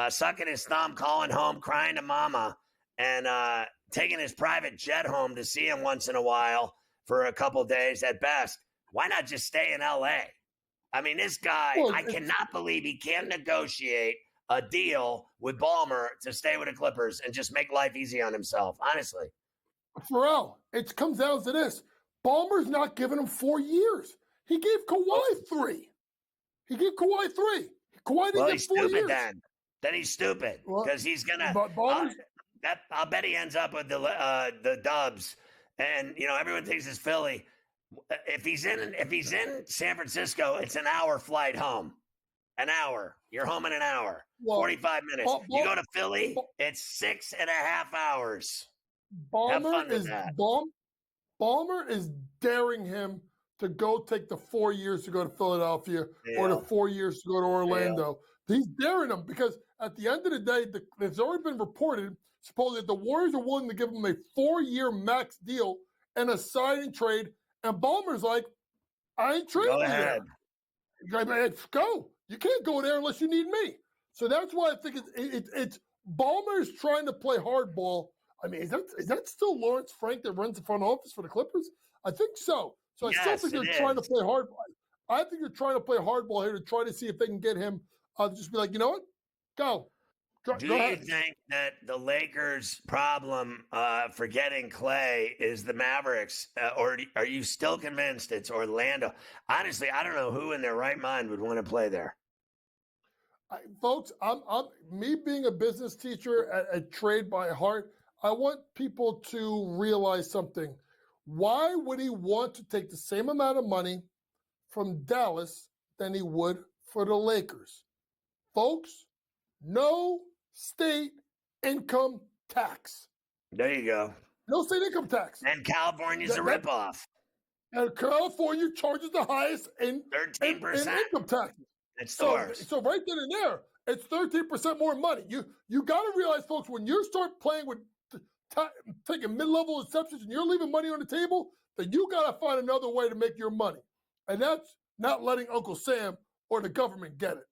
sucking his thumb, calling home, crying to mama, and taking his private jet home to see him once in a while for a couple days at best. Why not just stay in LA? I mean, this guy, I cannot believe he can't negotiate a deal with Ballmer to stay with the Clippers and just make life easy on himself, honestly. Pharrell, it comes down to this. Ballmer's not giving him 4 years. He gave Kawhi 3. Kawhi didn't get 4 years. Then he's stupid because he's going to – I'll bet he ends up with the Dubs. And, everyone thinks it's Philly. If he's in San Francisco, it's an hour flight home. An hour. You're home in an hour. 45 minutes. You go to Philly, it's 6.5 hours. Ballmer is daring him to go take the 4 years to go to Philadelphia or the 4 years to go to Orlando. He's daring him because at the end of the day, it's already been reported, supposedly, that the Warriors are willing to give him a 4-year max deal and a sign and trade. And Ballmer's like, I ain't trading you there. Let's go. You can't go there unless you need me. So that's why I think it's Ballmer's trying to play hardball. I mean, is that still Lawrence Frank that runs the front office for the Clippers? I think so. So I still think they're trying to play hardball. I think they're trying to play hardball here to try to see if they can get him just be like, you know what? Go. Do you think that the Lakers' problem for getting Clay is the Mavericks, or are you still convinced it's Orlando? Honestly, I don't know who in their right mind would want to play there. Folks, I'm me being a business teacher at Trade by Heart, I want people to realize something. Why would he want to take the same amount of money from Dallas than he would for the Lakers? Folks, no state income tax. There you go. No state income tax. And California's a ripoff. And California charges the highest in 13% income taxes. So right then and there, it's 13% more money. You got to realize, folks, when you start playing with taking mid-level exceptions and you're leaving money on the table, then you got to find another way to make your money. And that's not letting Uncle Sam or the government get it.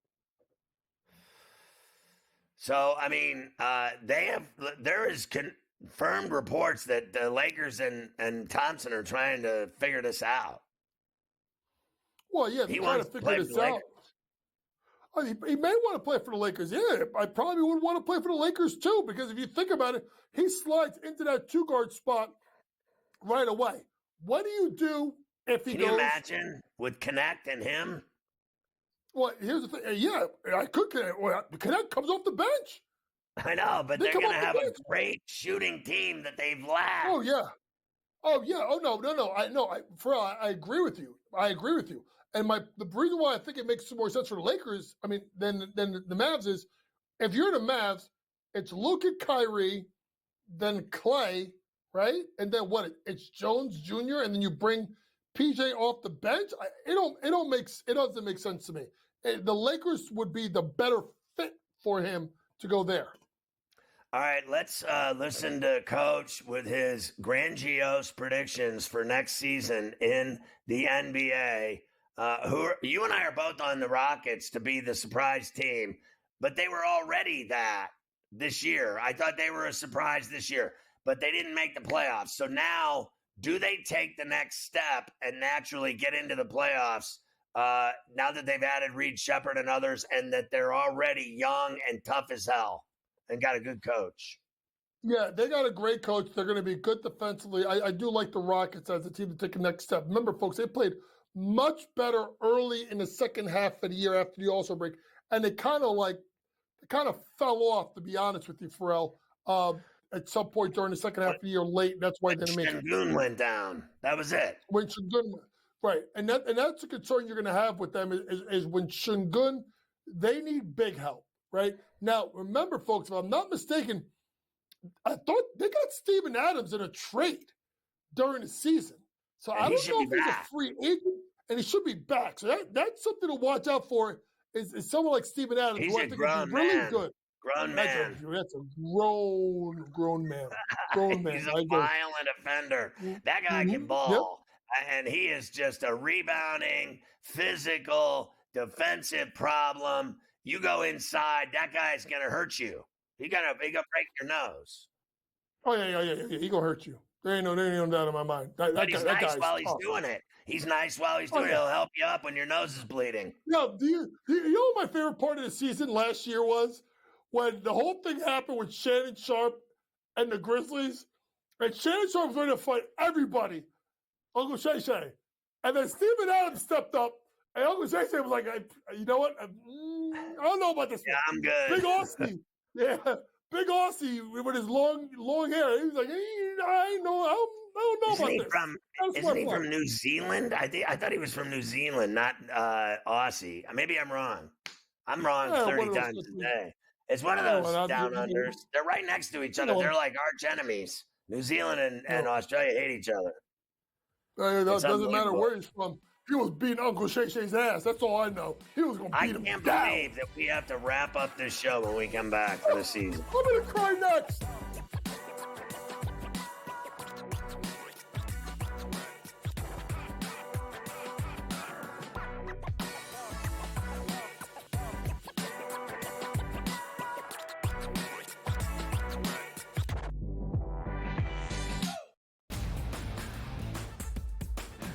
So, I mean, there is confirmed reports that the Lakers and Thompson are trying to figure this out. Well, yeah, they're trying to figure this out. I mean, he may want to play for the Lakers. Yeah, I probably would want to play for the Lakers too, because if you think about it, he slides into that two-guard spot right away. What do you do if he goes? Can you imagine with Connect and him? Well, here's the thing. Yeah, I could Connect. Well, Connect comes off the bench. I know, but they're going to have a great shooting team that they've lacked. Oh, yeah. Oh, no. I agree with you. And the reason why I think it makes some more sense for the Lakers, I mean, than the Mavs is, if you're the Mavs, it's Luka, Kyrie, then Clay, right? And then what? It's Jones Jr. and then you bring PJ off the bench. It doesn't make sense to me. The Lakers would be the better fit for him to go there. All right, let's listen to Coach with his grandiose predictions for next season in the NBA. You and I are both on the Rockets to be the surprise team, but they were already that this year. I thought they were a surprise this year. but they didn't make the playoffs. So now, do they take the next step and naturally get into the playoffs now that they've added Reed Shepherd and others, and that they're already young and tough as hell and got a good coach? Yeah, they got a great coach. They're going to be good defensively. I do like the Rockets as a team to take the next step. Remember, folks, they played much better early in the second half of the year after the All-Star break, and they kind of fell off, to be honest with you, Pharrell. At some point during the second half of the year, late. That's why they didn't make it. Şengün went down. That was it. When Şengün, right, and that's a concern you're going to have with them is when Şengün, they need big help, right? Now, remember, folks, if I'm not mistaken, I thought they got Steven Adams in a trade during the season. So I don't know if he's a free agent, and he should be back. So that's something to watch out for is someone like Steven Adams, He's who I a think grown is really man. good. Grown man. That's a grown man. Grown man. He's a violent offender. That guy can ball. And he is just a rebounding, physical, defensive problem. You go inside, that guy's going to hurt you. He gonna break your nose. Oh, yeah. He going to hurt you. There ain't no doubt in my mind. But he's nice while he's doing it. He's nice while he's doing it. He'll help you up when your nose is bleeding. No, you know what my favorite part of the season last year was? When the whole thing happened with Shannon Sharp and the Grizzlies, and Shannon Sharp was ready to fight everybody, Uncle Shay Shay. And then Steven Adams stepped up, and Uncle Shay Shay was like, you know what? I don't know about this one. I'm good. Big Aussie. Yeah, Big Aussie with his long hair. He was like, I don't know about this. Isn't he from New Zealand? I thought he was from New Zealand, not Aussie. Maybe I'm wrong. I'm wrong 30 times a day. It's one of those down unders. They're right next to each other. They're like arch enemies. New Zealand and Australia hate each other. It doesn't matter where he's from. He was beating Uncle Shay Shay's ass. That's all I know. He was going to beat him down. I can't believe that we have to wrap up this show when we come back for the season. I'm going to cry next.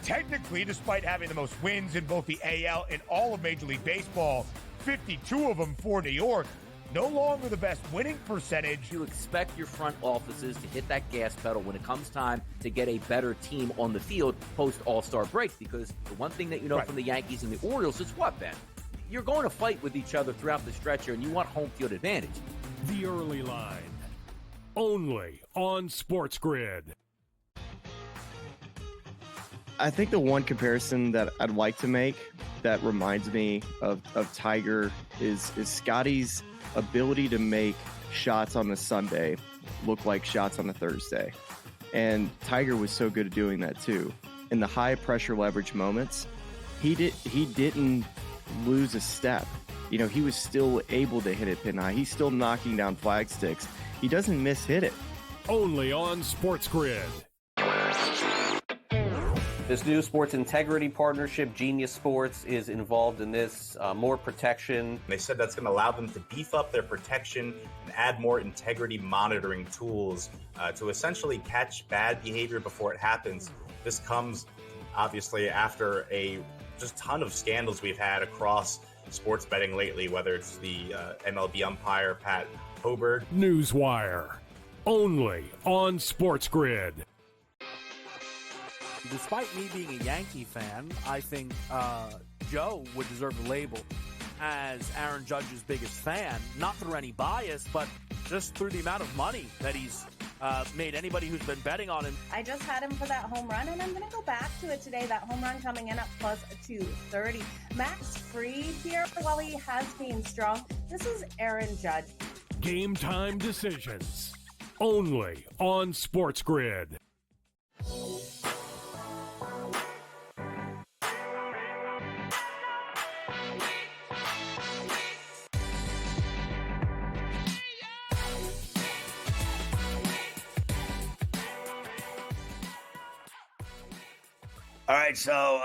Technically, despite having the most wins in both the AL and all of Major League Baseball, 52 of them for New York, no longer the best winning percentage. You expect your front offices to hit that gas pedal when it comes time to get a better team on the field post All-Star break, because the one thing that you know from the Yankees and the Orioles is what, Ben? You're going to fight with each other throughout the stretch here, and you want home field advantage. The Early Line, only on SportsGrid. I think the one comparison that I'd like to make that reminds me of Tiger is Scotty's ability to make shots on a Sunday look like shots on a Thursday. And Tiger was so good at doing that too. In the high pressure leverage moments, he didn't lose a step. You know, he was still able to hit it pin high. He's still knocking down flag sticks. He doesn't hit it. Only on SportsGrid. This new sports integrity partnership, Genius Sports, is involved in this. More protection. They said that's going to allow them to beef up their protection and add more integrity monitoring tools to essentially catch bad behavior before it happens. This comes, obviously, after a just ton of scandals we've had across sports betting lately, whether it's the MLB umpire, Pat Hoberg. Newswire, only on SportsGrid. Despite me being a Yankee fan, I think Joe would deserve the label as Aaron Judge's biggest fan, not through any bias, but just through the amount of money that he's made anybody who's been betting on him. I just had him for that home run, and I'm going to go back to it today. That home run coming in at plus 230. Max Fried here, while he has been strong, this is Aaron Judge. Game time decisions, only on SportsGrid. All right, so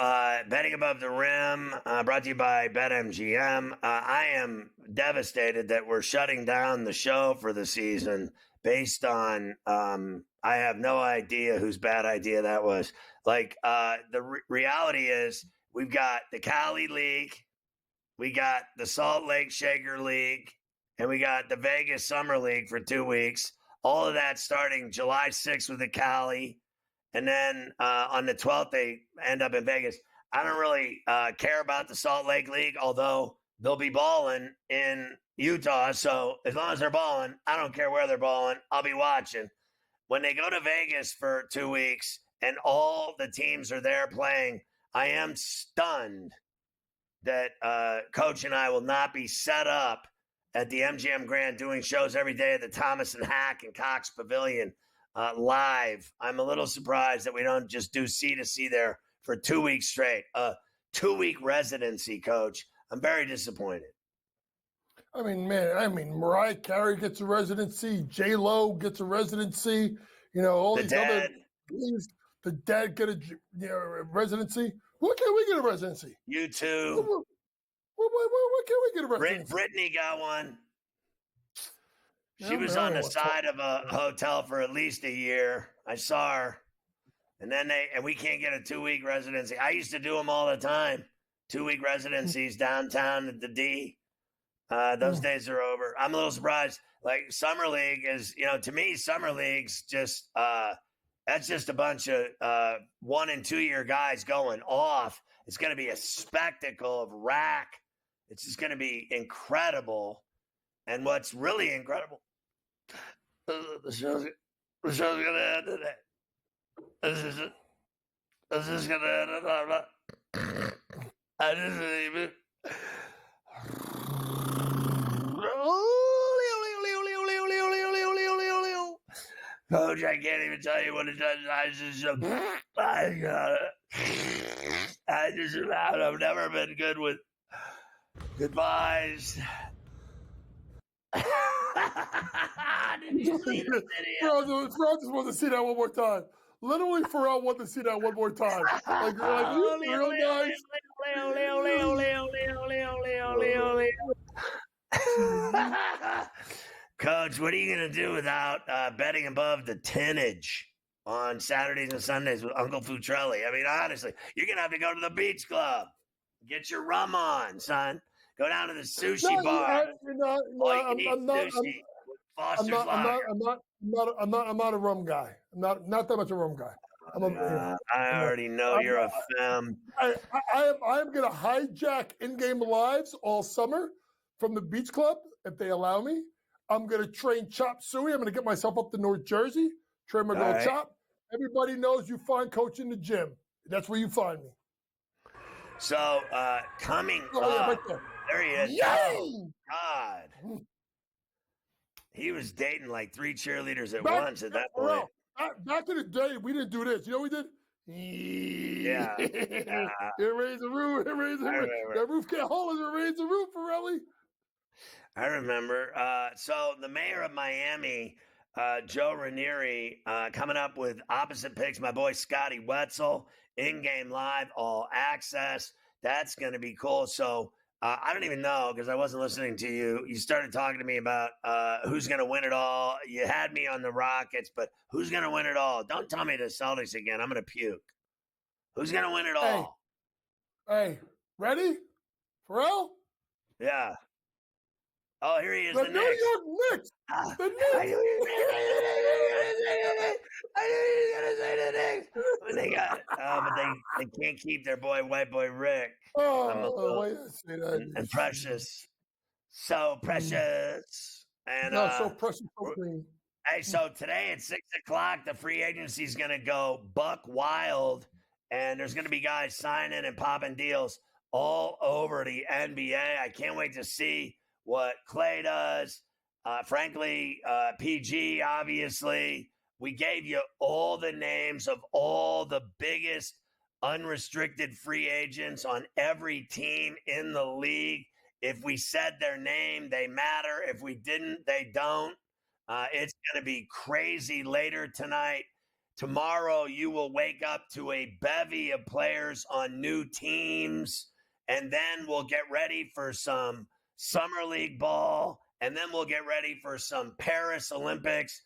betting above the rim, brought to you by BetMGM. I am devastated that we're shutting down the show for the season based on I have no idea whose bad idea that was. Like reality is we've got the Cali League, we got the Salt Lake Shaker League, and we got the Vegas Summer League for 2 weeks. All of that starting July 6th with the Cali. And then on the 12th, they end up in Vegas. I don't really care about the Salt Lake League, although they'll be balling in Utah. So as long as they're balling, I don't care where they're balling. I'll be watching. When they go to Vegas for 2 weeks and all the teams are there playing, I am stunned that Coach and I will not be set up at the MGM Grand doing shows every day at the Thomas and Hack and Cox Pavilion live. I'm a little surprised that we don't just do C2C there for 2 weeks straight. 2-week residency, Coach. I'm very disappointed. I mean, Mariah Carey gets a residency. J-Lo gets a residency. All the these Dead. other things. The Dead get a residency. What can we get a residency? You too. What can we get a residency? Brittany got one. She was on the side of a hotel for at least a year. I saw her. And then we can't get a 2-week residency. I used to do them all the time. 2-week residencies downtown at the D. Those days are over. I'm a little surprised. Like Summer League is, to me, Summer League's just that's just a bunch of 1 and 2 year guys going off. It's going to be a spectacle of rack. It's just going to be incredible. And what's really incredible, the show's going to end today. This is going to end. I just even. Coach, I can't even tell you what it does. I got it. I've never been good with goodbyes. Did you see the video? Pharrell just wants to see that one more time. Literally, Pharrell wants to see that one more time. Like real nice. Coach, what are you going to do without betting above the 10-age on Saturdays and Sundays with Uncle Futrelli? I mean, honestly, you're going to have to go to the beach club. Get your rum on, son. Go down to the sushi bar. I'm not a rum guy. I'm not that much a rum guy. I already know you're a femme. I am going to hijack in-game lives all summer from the beach club if they allow me. I'm going to train Chop Suey. I'm going to get myself up to North Jersey, train my girl Chop. Everybody knows you find Coach in the gym. That's where you find me. So coming up, right there he is. Yay! Oh, God. He was dating like 3 cheerleaders at once at that point. Back in the day, we didn't do this. You know what we did? Yeah. Erase the roof. That roof can't hold us. Erase the roof, Pirelli. I remember. So the mayor of Miami, Joe Ranieri, coming up with opposite picks. My boy Scotty Wetzel, in-game live, all access. That's going to be cool. So I don't even know because I wasn't listening to you. You started talking to me about who's going to win it all. You had me on the Rockets, but who's going to win it all? Don't tell me the Celtics again. I'm going to puke. Who's going to win it all? Hey, ready? Pharrell? Yeah. Oh, here he is. The New York Knicks. The Knicks. I knew he was going to say the Knicks. When they got, but they can't keep their boy, white boy Rick. Wait, say that. And Precious. So precious. And so precious. So green. Hey, so today at 6 o'clock, the free agency is going to go buck wild, and there's going to be guys signing and popping deals all over the NBA. I can't wait to see what Clay does. Frankly, PG, obviously. We gave you all the names of all the biggest unrestricted free agents on every team in the league. If we said their name, they matter. If we didn't, they don't. It's going to be crazy later tonight. Tomorrow, you will wake up to a bevy of players on new teams, and then we'll get ready for some Summer League ball, and then we'll get ready for some Paris Olympics.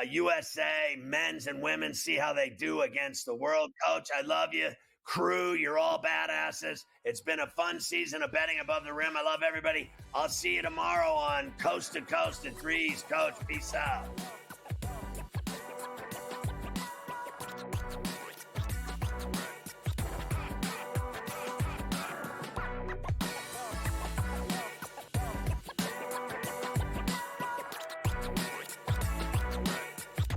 USA, men's and women's, see how they do against the world. Coach, I love you. Crew, you're all badasses. It's been a fun season of betting above the rim. I love everybody. I'll see you tomorrow on Coast to Coast at Threes. Coach, peace out.